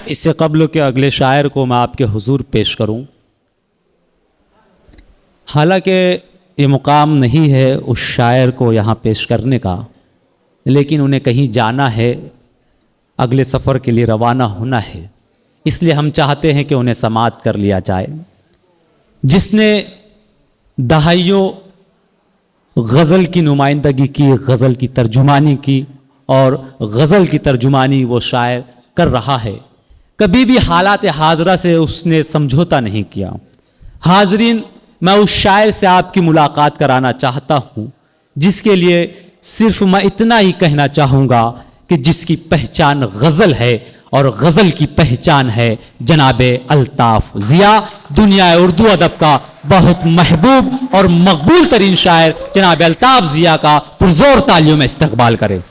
इससे कबल के अगले शायर को मैं आपके हुजूर पेश करूं, हालांकि ये मुकाम नहीं है उस शायर को यहाँ पेश करने का, लेकिन उन्हें कहीं जाना है, अगले सफ़र के लिए रवाना होना है, इसलिए हम चाहते हैं कि उन्हें समाअत कर लिया जाए। जिसने दहाइयों गज़ल की नुमाइंदगी की, गज़ल की तर्जुमानी की, और गज़ल की तर्जुमानी वो शायर कर रहा है, कभी भी हालात हाजरा से उसने समझौता नहीं किया। हाजरीन, मैं उस शायर से आपकी मुलाकात कराना चाहता हूँ, जिसके लिए सिर्फ मैं इतना ही कहना चाहूँगा कि जिसकी पहचान गज़ल है और गज़ल की पहचान है जनाबे अल्ताफ़ ज़िया। दुनिया उर्दू अदब का बहुत महबूब और मकबूल तरीन शायर जनाबे अल्ताफ़ ज़िया का पुरज़ोर तालियों में इस्तकबाल करें।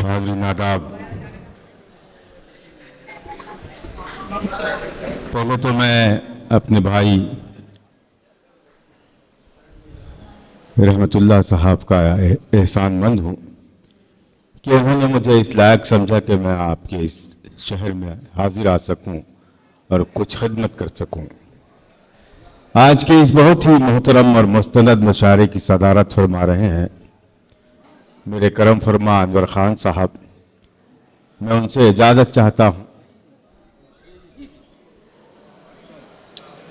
हाज़रीन आदाब, पहले तो मैं अपने भाई रहमतुल्लाह साहब का एहसानमंद हूँ कि उन्होंने मुझे इस लायक समझा कि मैं आपके इस शहर में हाजिर आ सकूँ और कुछ खिदमत कर सकूँ। आज के इस बहुत ही मोहतरम और मुस्तनद मुशायरे की सदारत फरमा रहे हैं मेरे करम फरमा अनवर ख़ान साहब। मैं उनसे इजाज़त चाहता हूँ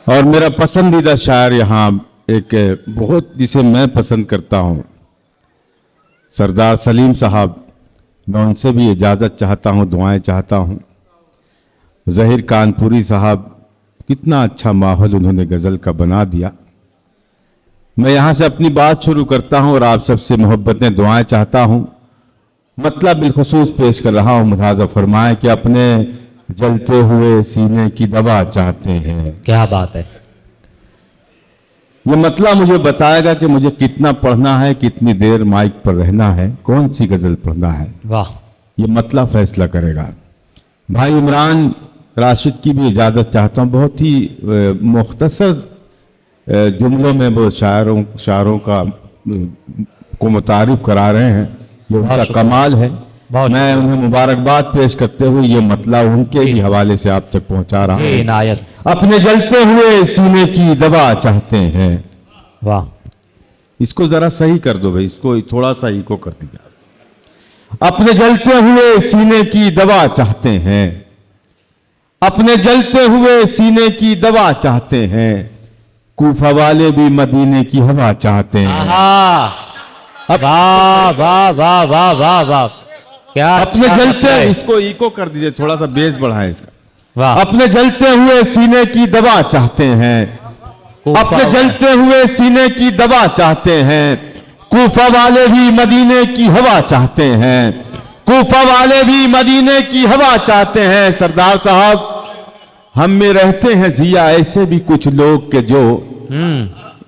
और मेरा पसंदीदा शायर यहाँ एक बहुत जिसे मैं पसंद करता हूँ, सरदार सलीम साहब, मैं उनसे भी इजाज़त चाहता हूँ, दुआएं चाहता हूँ। ज़हीर कानपुरी साहब, कितना अच्छा माहौल उन्होंने गज़ल का बना दिया। मैं यहाँ से अपनी बात शुरू करता हूँ और आप सबसे मोहब्बतें दुआएं चाहता हूँ। मतलब बिलखुसूस पेश कर रहा हूँ, मुलाज़ा फरमाएं कि अपने जलते हुए सीने की दवा चाहते हैं। क्या बात है। ये मतलब मुझे बताएगा कि मुझे कितना पढ़ना है, कितनी देर माइक पर रहना है, कौन सी गज़ल पढ़ना है। वाह, ये मतलब फैसला करेगा। भाई इमरान राशिद की भी इजाज़त चाहता हूँ। बहुत ही मुख्तसर जुमलों में वो शायरों का को मुतारिफ करा रहे हैं, ये उनका कमाल है। मैं उन्हें मुबारकबाद पेश करते हुए ये मतलब उनके ही हवाले से आप तक पहुंचा रहा हूँ। अपने जलते हुए सीने की दवा चाहते हैं। वाह, इसको जरा सही कर दो भाई, इसको थोड़ा सा इको कर दिया। अपने जलते हुए सीने की दवा चाहते हैं, अपने जलते हुए सीने की दवा चाहते हैं, कूफा वाले भी मदीने की हवा चाहते हैं। वाह वाह वाह वाह वाह वाह, क्या अपने जलते, इसको इको कर दीजिए, थोड़ा सा बेस बढ़ाएं इसका। वाह, अपने जलते हुए सीने की दवा चाहते हैं, अपने जलते हुए सीने की दवा चाहते हैं, कूफा वाले भी मदीने की हवा चाहते हैं, कूफा वाले भी मदीने की हवा चाहते हैं। सरदार साहब, हम में रहते हैं जिया ऐसे भी कुछ लोग के जो,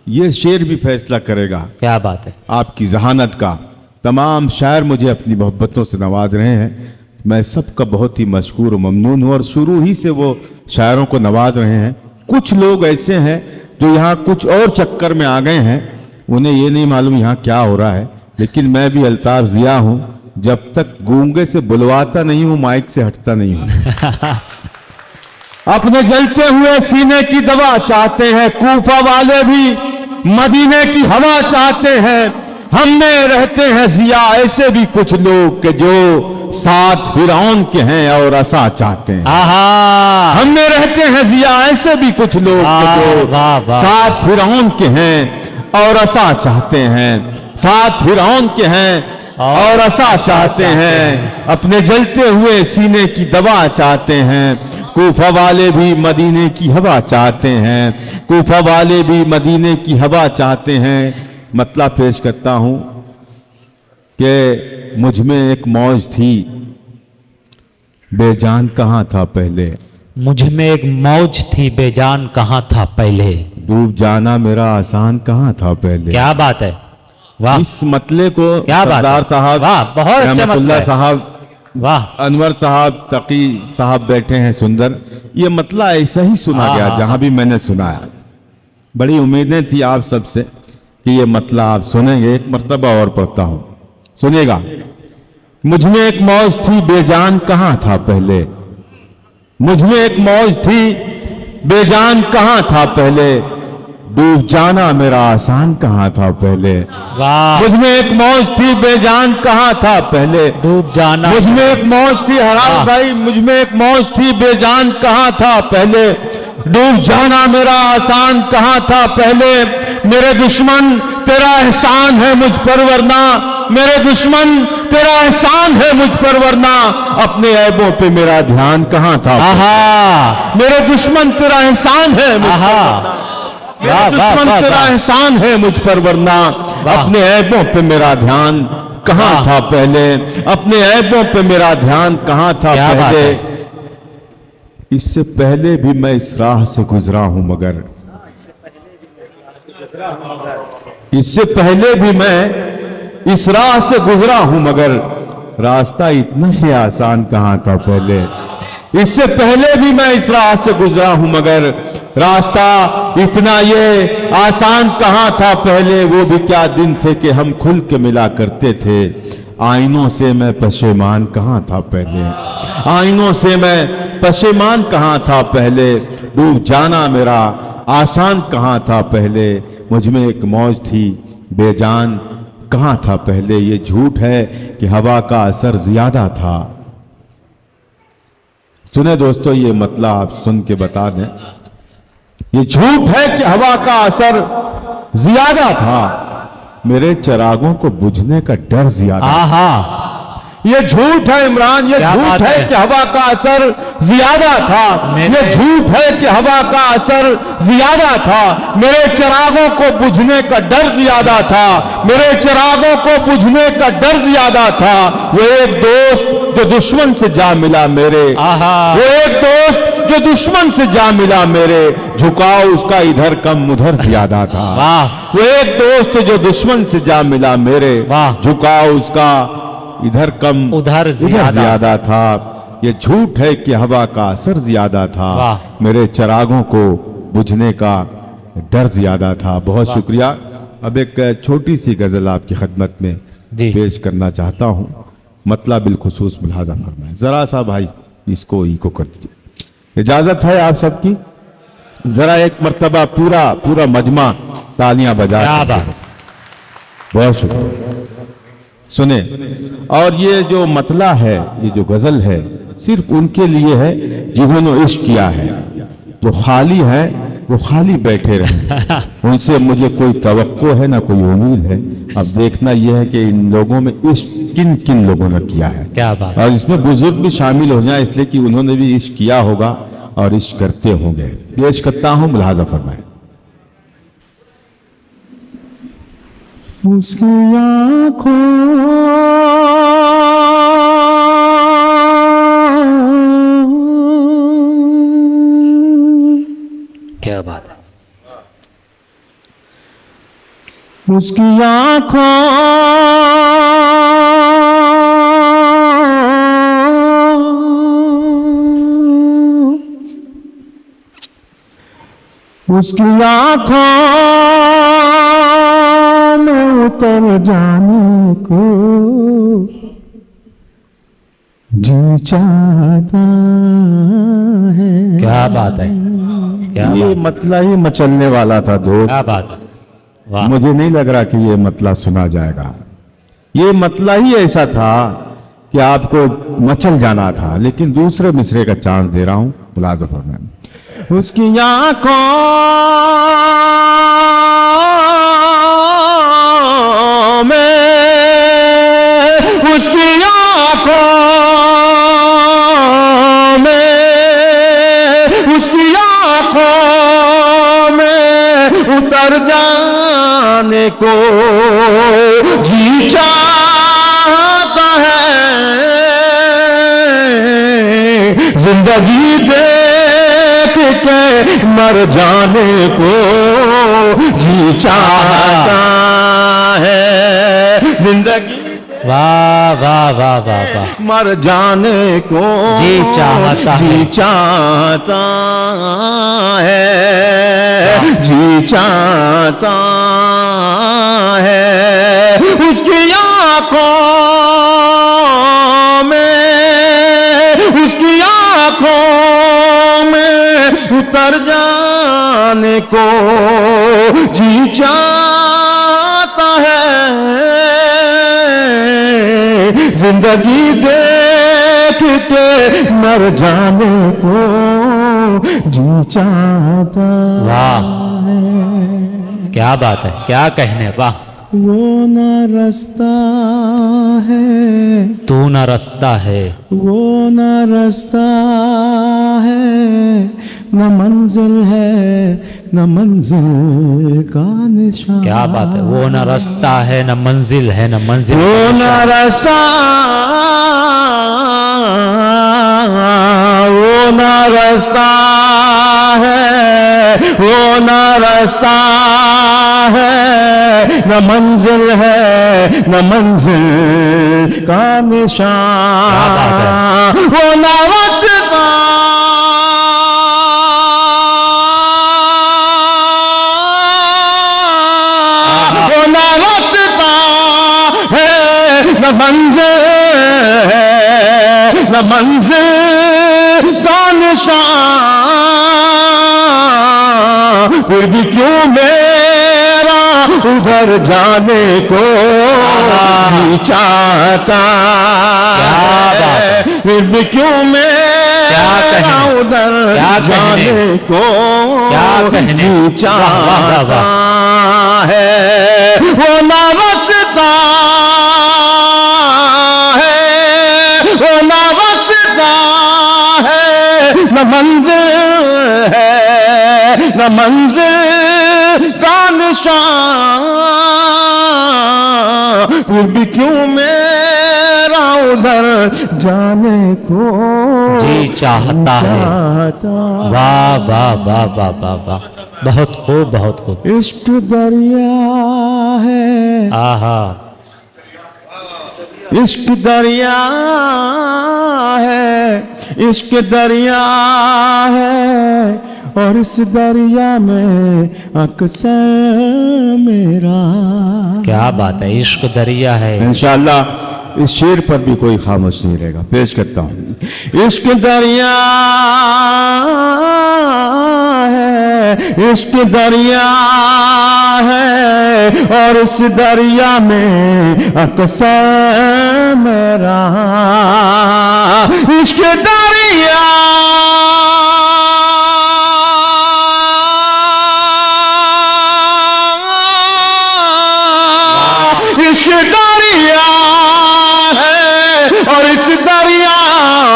ये शेर भी फैसला करेगा। क्या बात है आपकी जहानत का। तमाम शायर मुझे अपनी मोहब्बतों से नवाज रहे हैं, मैं सबका बहुत ही मशकूर और ममनून हूँ, और शुरू ही से वो शायरों को नवाज रहे हैं। कुछ लोग ऐसे हैं जो यहाँ कुछ और चक्कर में आ गए हैं, उन्हें ये नहीं मालूम यहाँ क्या हो रहा है, लेकिन मैं भी अल्ताफ ज़िया हूँ, जब तक गूंगे से बुलवाता नहीं हूँ माइक से हटता नहीं हूँ। अपने जलते हुए सीने की दवा चाहते हैं, कूफा वाले भी मदीने की हवा चाहते हैं। हम में रहते हैं जिया ऐसे भी कुछ लोग के जो साथ फिरौन के हैं और असा चाहते हैं। हम में रहते हैं जिया ऐसे भी कुछ लोग के जो साथ फिरौन के हैं और असा चाहते हैं, साथ फिरौन के हैं और असा चाहते हैं। अपने जलते हुए सीने की दवा चाहते हैं, कूफा वाले भी मदीने की हवा चाहते हैं, कूफा वाले भी मदीने की हवा चाहते हैं। मतलब पेश करता हूं कि मुझ में एक मौज थी, बेजान कहाँ था पहले, मुझ में एक मौज थी, बेजान कहाँ था पहले, डूब जाना मेरा आसान कहाँ था पहले। क्या बात है। वाह, इस मतले को क्या सरदार साहब, वाह, बहुत अच्छा रहमतुल्लाह साहब, वाह, अनवर साहब, तकी साहब बैठे हैं सुंदर, ये मतला ऐसा ही सुना गया जहां भी मैंने सुनाया। बड़ी उम्मीदें थी आप सबसे कि ये मतला आप सुनेंगे। एक मर्तबा और पढ़ता हूं, सुनिएगा। मुझ में एक मौज थी बेजान कहां था पहले, मुझ में एक मौज थी बेजान कहां था पहले, डूब जाना मेरा आसान कहां था पहले। वाह, मुझ में एक मौज थी बेजान कहां था पहले, डूब जाना। मुझ में एक मौज थी हराम भाई, मुझ में एक मौज थी बेजान कहां था पहले, डूब जाना मेरा आसान कहां था पहले। मेरे दुश्मन तेरा एहसान है मुझ पर वरना, मेरे दुश्मन तेरा एहसान है मुझ पर वरना, अपने ऐबों पे मेरा ध्यान कहां था। आहा, मेरे दुश्मन तेरा एहसान है मुझ पर आहा, मेरे वाह, वाह, दुश्मन वाह, तेरा वाह। एहसान है मुझ पर वरना, वाह। अपने ऐबों पे मेरा ध्यान कहां वाह। था पहले, अपने ऐबों पे मेरा ध्यान कहां था क्या बात पहले। है। इससे पहले भी मैं इस राह से गुजरा हूं मगर, इससे पहले भी मैं इस राह से गुजरा हूं मगर, रास्ता इतना ही आसान कहां था पहले। इससे पहले भी मैं इस राह से गुजरा हूं मगर, रास्ता इतना ये आसान कहां था पहले। वो भी क्या दिन थे कि हम खुल के मिला करते थे, आईनों से मैं पशेमान कहां था पहले, आईनों से मैं पशेमान कहां था पहले, डूब जाना मेरा आसान कहां था पहले। मुझ में एक मौज थी बेजान कहां था पहले। ये झूठ है कि हवा का असर ज्यादा था। सुने दोस्तों, ये मतलब आप सुन के बता दें, ये झूठ है कि हवा का असर ज्यादा था, मेरे चिरागों को बुझने का डर ज्यादा। आहा, ये झूठ है इमरान, ये क्या झूठ बात है है। कि हवा का असर ज्यादा था, मैंने- ये झूठ है कि हवा का असर ज्यादा था, मेरे चिरागों को बुझने का डर ज्यादा था, मेरे चिरागों को बुझने का डर ज्यादा था। वो एक दोस्त जो दुश्मन से जा मिला मेरे, आहा, वो एक दोस्त जो दुश्मन से जा मिला मेरे, झुकाव उसका इधर कम उधर ज्यादा था। वाह, वो एक दोस्त जो दुश्मन से जा मिला मेरे, वाह। झुकाव उसका इधर कम उधर ज्यादा। ज्यादा था। ये झूठ है कि हवा का असर ज्यादा था, वाह। मेरे चिरागों को बुझने का डर ज्यादा था। बहुत शुक्रिया। अब एक छोटी सी गजल आपकी खिदमत में जी। पेश करना चाहता हूं, मतलब बिलखुसूस मुलाजा फरमाएं। जरा सा भाई इसको इको कर दीजिए, इजाजत है आप सबकी। जरा एक मर्तबा पूरा पूरा मजमा तालियां बजा क्या के। बात। बहुत शुक्रिया। सुने, और ये जो मतला है, ये जो गजल है, सिर्फ उनके लिए है जिन्होंने इश्क किया है। जो खाली है वो खाली बैठे रहे, उनसे मुझे कोई तवक्को है ना कोई उम्मीद है। अब देखना यह है कि इन लोगों में इश्क किन किन लोगों ने किया है, क्या बात। और इसमें बुजुर्ग भी शामिल हो जाए, इसलिए कि उन्होंने भी इश्क किया होगा और इश्क करते होंगे। पेश करता हूं, मुलाजा फरमाए। उसकी क्या बात है। उसकी आंखों उसकी आंखों में उतर जाने को जी चाहता है। क्या बात है। क्या ये बात, मतला ही मचलने वाला था दोस्त, क्या बात है। वाह, मुझे नहीं लग रहा कि ये मतला सुना जाएगा। ये मतला ही ऐसा था कि आपको मचल जाना था, लेकिन दूसरे मिसरे का चांस दे रहा हूं, मुलाजा फरमाएं। उसकी आंखों में, उसकी आंखों में, उसकी आंखों में उतर जाने को जी चाहता है। जिंदगी देख के मर जाने को जी चाहता है। जिंदगी वाह, वाह, वाह, वाह, वाह। मर जाने को जी चाहता है। जी चाहता है। जी चाहता है। उसकी आंखों में, उसकी आंखों में उतर जाने को जी चाहता है। जिंदगी देख के मर जाने को जी चाहता। वाह, क्या बात है, क्या कहने, वाह। वो ना रास्ता है, तू ना रास्ता है, वो ना रास्ता है, न मंजिल है, न मंजिल का निशान। क्या बात है, वो ना रास्ता है न मंजिल है, न मंजिल वो का ना निशान। रास्ता, वो ना रास्ता है, वो ना रास्ता है, न मंजिल है, न मंजिल का निशान। क्या बात है। वो ना रास्ता, वो ना रास्ता है, न मंजिल है, न मंजिल का निशान। फिर भी क्यों मेरा उधर जाने को जी चाहता है। फिर भी क्यों मेरा उधर जाने को जी चाहता है। वो ना रास्ता है, वो ना रास्ता है, न मंजिल है, न मंजिल का निशान। फिर भी क्यों मेरा उधर जाने को जी चाहता है। वाह वाह वाह वाह वाह वाह, बहुत खूब, बहुत खूब। इश्क दरिया है, आहा, इश्क दरिया है, इश्क दरिया है, और इस दरिया में अक्सर मेरा। क्या बात है, इश्क दरिया है। इंशाअल्लाह इस शेर पर भी कोई खामोश नहीं रहेगा। पेश करता हूँ। इश्क दरिया है, इश्क दरिया है, और इस दरिया में अक्सर मेरा। इश्क दरिया, इश्क दरिया है, और इस दरिया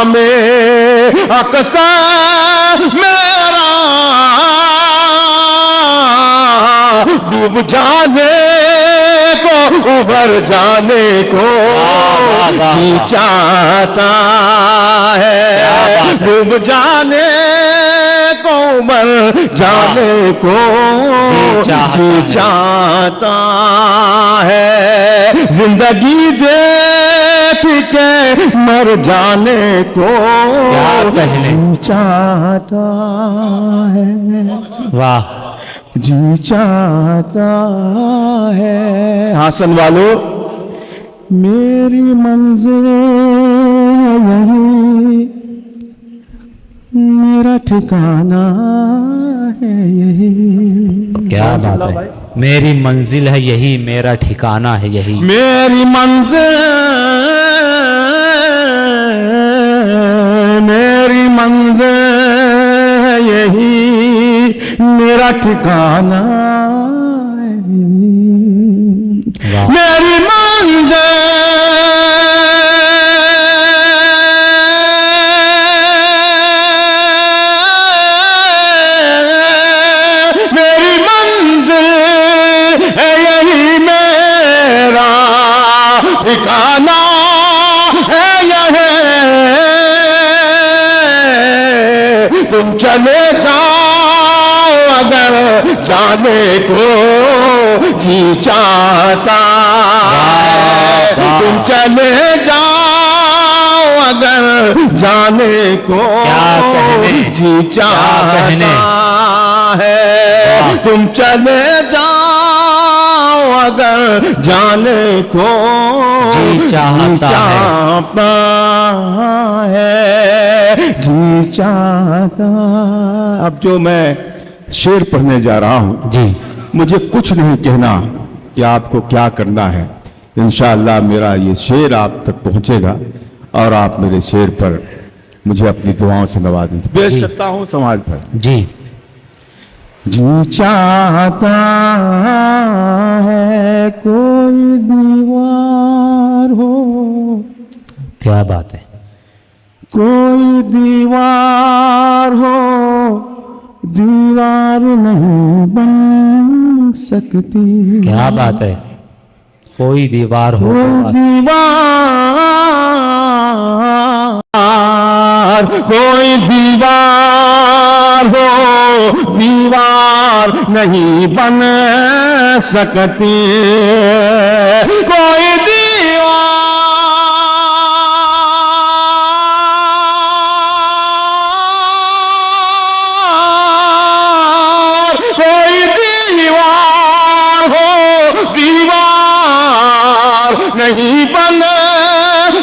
में अक्सर मेरा डूब जाने को, उभर जाने को जी चाहता है। डूब जाने को, उभर जाने को जी चाहता है। जिंदगी देख के मर जाने को जी चाहता है। वाह, जी चाहता है। हासन वालों, मेरी मंजिल यही, मेरा ठिकाना है यही। क्या बात है, मेरी मंजिल है यही, मेरा ठिकाना है यही। मेरी मंजिल, मेरी मंजिल है यही, मेरा ठिकाना है यही। मेरी मंजिल, मेरी मंजिल है यही, मेरा ठिकाना है यही। तुम चले जाओ अगर जाने को जी चाहता है। तुम चले जाओ अगर जाने को जी चाहता है। तुम चले जाओ अगर जाने को जी चाहता है, जी चाहता। अब जो मैं शेर पढ़ने जा रहा हूं, जी मुझे कुछ नहीं कहना कि आपको क्या करना है। इंशाअल्लाह मेरा ये शेर आप तक पहुंचेगा और आप मेरे शेर पर मुझे अपनी दुआओं से नवाजेंगे। पेश करता हूं समाज पर। जी। जी चाहता है कोई दीवार हो, क्या बात है, कोई दीवार हो, दीवार नहीं बन सकती। क्या बात है, कोई दीवार हो, कोई दीवार हो, दीवार नहीं बन सकती। कोई दीवार, कोई दीवार हो, दीवार नहीं बन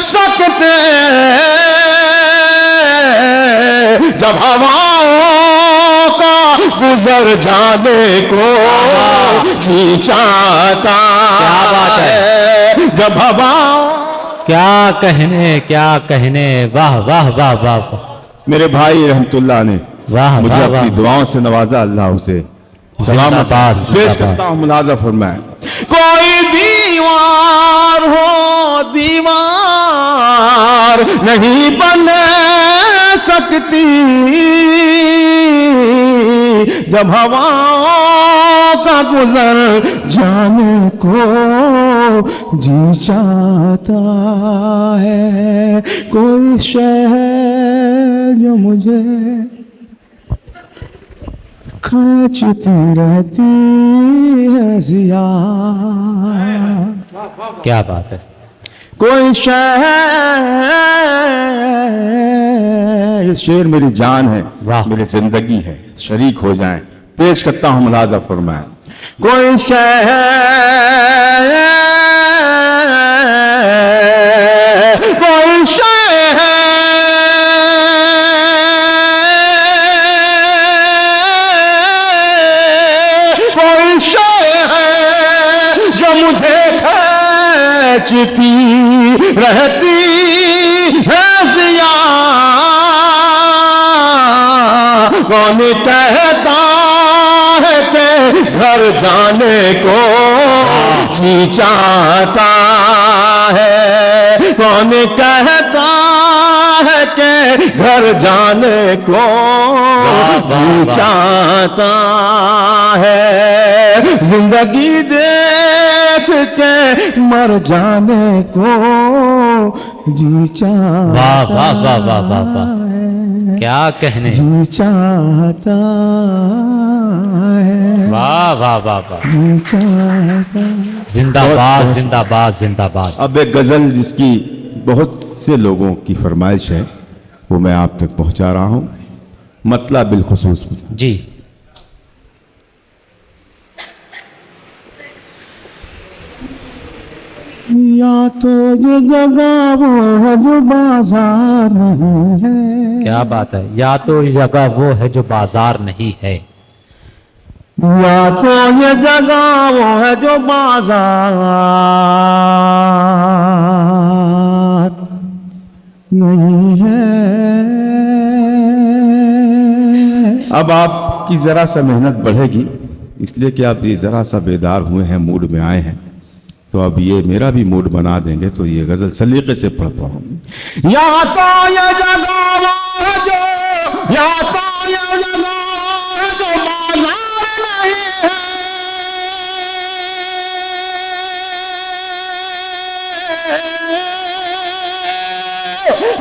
सकते। जब हवाओं का गुजर जाने को जी चाहता। क्या बात है, जब हवाओं, क्या कहने, वाह वाह वाह वाह। मेरे भाई रहमतुल्लाह ने वाह मुझे वाह अपनी वाह। दुआओं से नवाजा। अल्लाह उसे जिंदाबाद, पेश जिंदाबाद। करता हूँ, मुलाजा फरमाए। कोई दीवार हो, दीवार नहीं बन सकती। जब हवाओं का गुजर जाने को जी चाहता है। कोई शहर जो मुझे खींचती रहती है जिया। क्या बात है, कोई शहर, ये शेर मेरी जान है, वाह। मेरी जिंदगी है, शरीक हो जाएं। पेश करता हूं, मुलाजा फरमाएं। कोई शहर, कोई शहर, कोई शहर जो मुझे खींचती रहती है जिया। कौन कहता है कि घर जाने को जी चाहता है। कौन कहता है कि घर जाने को जी चाहता है। जिंदगी देख के मर जाने को जी चाहता। वाह वाह वाह वाह वाह वाह, क्या कहने, जी चाहता है, वाह वाह वाह वाह। जी चाहता। जिंदाबाद जिंदाबाद जिंदाबाद। अब एक गजल जिसकी बहुत से लोगों की फरमाइश है, वो मैं आप तक पहुंचा रहा हूं। मतलब बिलखुसूस जी। या तो ये जगह वो है जो बाजार नहीं है। क्या बात है, या तो ये जगह वो है जो बाजार नहीं है। या तो ये जगह वो है जो बाजार नहीं है। अब आपकी जरा सा मेहनत बढ़ेगी, इसलिए कि आप ये जरा सा बेदार हुए हैं, मूड में आए हैं, तो अब ये मेरा भी मूड बना देंगे, तो ये गजल सलीके से पढ़ पाऊं। या तो ये जगह वो है जो, या तो ये जगह वो है जो बाजार नहीं है।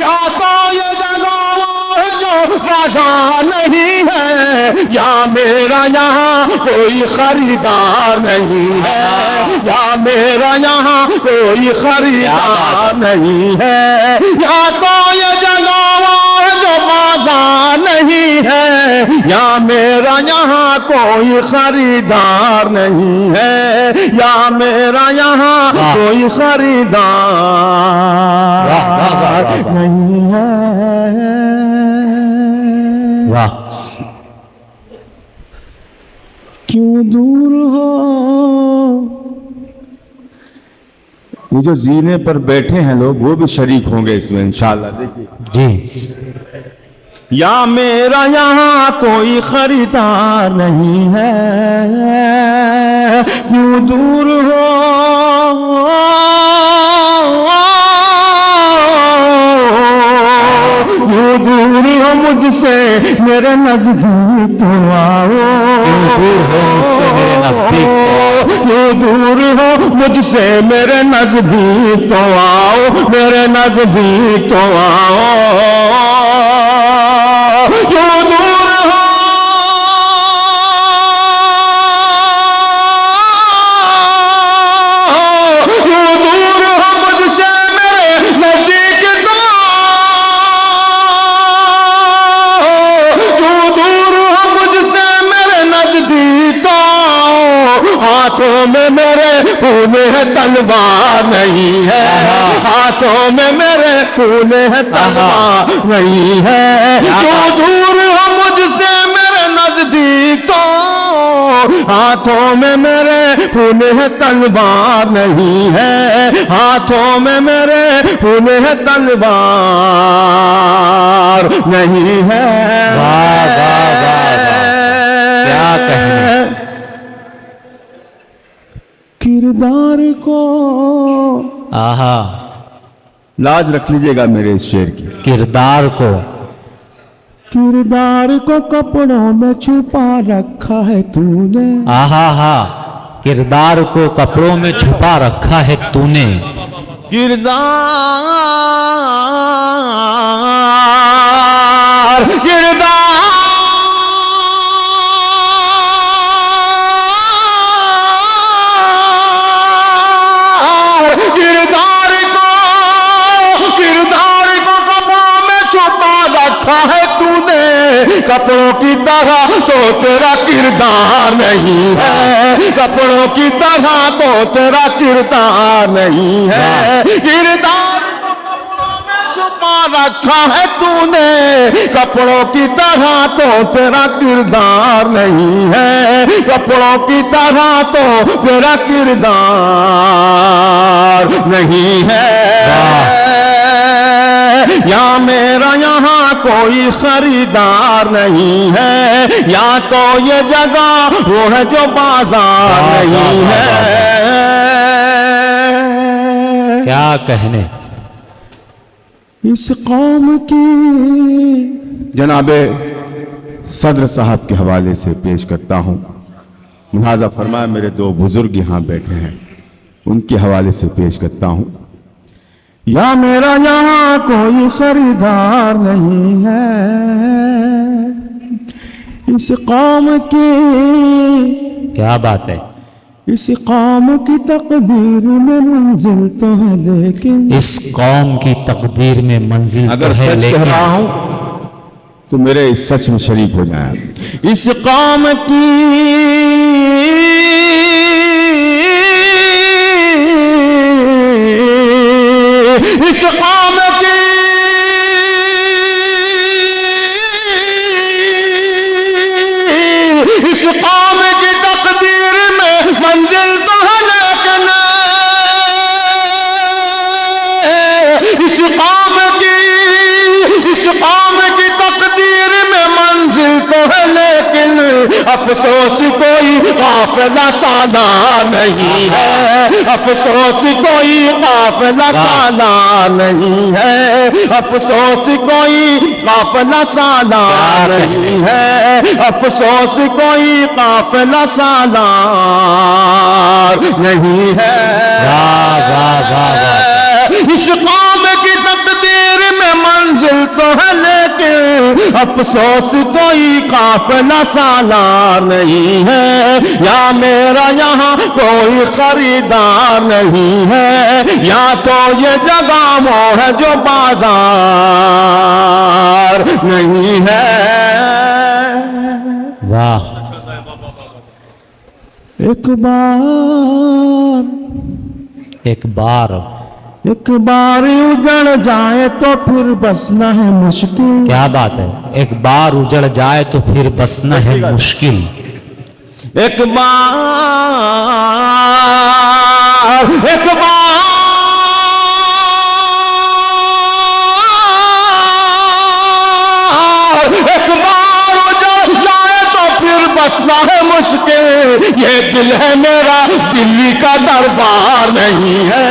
या तो ये जगह वो है जो बाजार नहीं है। या मेरा यहाँ कोई खरीदार नहीं है। या मेरा यहाँ कोई खरीदार नहीं है। या तो ये जगह वो है जो बाजार नहीं नहीं है, या मेरा यहाँ कोई खरीदार नहीं है, या मेरा यहाँ कोई खरीदार नहीं है। वाह, क्यों दूर हो। ये जो जीने पर बैठे हैं लोग वो भी शरीक होंगे इसमें इंशाअल्लाह। देखिए जी, या मेरा यहाँ कोई खरीदार नहीं है, क्यों दूर हो। क्यों दूर हो मुझसे मेरे नजदीक तो आओ। दूर हो मुझसे मेरे नजदीक, क्यों दूर हो मुझसे मेरे नजदीक तो आओ, मेरे नजदीक तो आओ। क्यों दूर हो। क्यों दूर हो मुझसे मेरे नजदीक तो आओ। क्यों दूर हो मुझसे मेरे नजदीक तो आओ। हाथों में मेरे फूले है तलवार नहीं है, हाथों में मेरे फूले है तलवार नहीं है। क्यों दूर हो मुझसे मेरे नजदीक तो, हाथों में मेरे फूले है तलवार नहीं है, हाथों में मेरे फूले है तलवार नहीं है। वाह वाह वाह वाह, क्या कहने। किरदार को आहा, लाज रख लीजिएगा मेरे इस शेर की। किरदार को, किरदार को कपड़ों में छुपा रखा है तूने। आहा हा, किरदार को कपड़ों में छुपा रखा है तूने। किरदार किरदार है तूने, कपड़ों की तरह तो तेरा किरदार नहीं है, कपड़ों की तरह तो तेरा किरदार नहीं है। किरदार को कपड़ों में छुपा रखा है तूने, कपड़ों की तरह तो तेरा किरदार नहीं है, कपड़ों की तरह तो तेरा किरदार नहीं है। या मेरा यहाँ कोई खरीदार नहीं है, या तो ये जगह वो है जो बाजार नहीं है। क्या कहने। इस कौम की जनाबे सदर साहब के हवाले से पेश करता हूँ। मुलाजा फरमाया, मेरे दो बुजुर्ग यहाँ बैठे हैं, उनके हवाले से पेश करता हूँ। या मेरा यहाँ कोई खरीदार नहीं है, इस कौम की, क्या बात है, इस कौम की तकदीर में मंजिल तो है लेकिन, इस कौम की तकदीर में मंजिल अगर तो है सच लेकिन, कह रहा हूं तो मेरे इस सच में शरीक हो जाए। इस कौम की इस कौम की इस कौम की तकदीर में मंजिल तो है लेकिन, इस कौम की तकदीर में मंजिल तो है लेकिन, अफसोस कोई काफिला सादा नहीं है, अफसोस कोई काफिला सादा नहीं है, अफसोस कोई काफिला सादा नहीं है, अफसोस कोई काफिला सादा नहीं है। वाह वाह वाह वाह, इस कौम की तकदीर में मंजिल तो है लेकिन, अफसोस कोई काफिला सालार नहीं है, या मेरा यहाँ कोई खरीदार नहीं है, या तो ये जगह वो है जो बाजार नहीं है। वाह। एक बार उजड़ जाए तो फिर बसना है मुश्किल। क्या बात है, एक बार उजड़ जाए तो फिर बसना है मुश्किल। एक बार उजड़ जाए तो फिर बसना है मुश्किल। ये दिल है मेरा, दिल्ली का दरबार नहीं है।